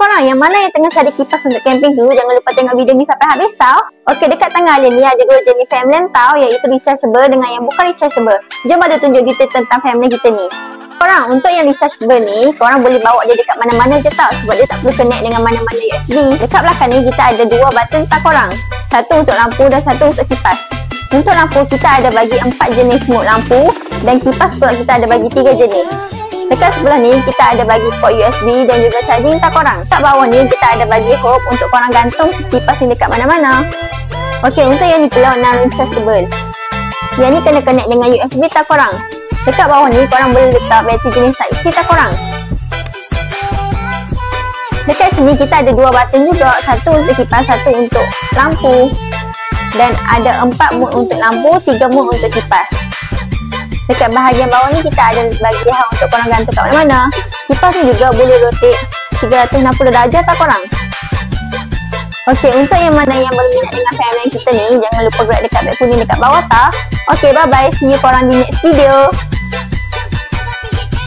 korang yang mana yang tengah cari kipas untuk camping tu, jangan lupa tengok video ni sampai habis tau. Okey, dekat tengah Alien ni ada dua jenis fan lamp tau, iaitu rechargeable dengan yang bukan rechargeable. Jom ada tunjuk detail tentang fan lamp kita ni. Korang, untuk yang rechargeable ni, korang boleh bawa dia dekat mana-mana je tau, sebab dia tak perlu connect dengan mana-mana USB. Dekat belakang ni kita ada dua button tak korang. Satu untuk lampu dan satu untuk kipas. Untuk lampu kita ada bagi 4 jenis mode lampu dan kipas pula kita ada bagi 3 jenis. Dekat sebelah ni kita ada bagi port USB dan juga charging tak korang. Kat bawah ni kita ada bagi hook untuk korang gantung kipas ni dekat mana-mana. Okey, untuk yang ni pula non-rechargeable. Yang ni kena connect dengan USB tak korang. Dekat bawah ni korang boleh letak bateri jenis Type-C tak korang. Dekat sini kita ada dua button juga, satu untuk kipas, satu untuk lampu. Dan ada 4 mode untuk lampu, 3 mode untuk kipas. Dekat bahagian bawah ni kita ada bagi hang untuk korang gantung kat mana-mana. Kipas ni juga boleh rotate 360 darjah tak korang. Okey, untuk yang mana yang berminat dengan fan lamp kita ni, jangan lupa gerak dekat beg kuning dekat bawah tak. Okey, bye bye, see you korang di next video.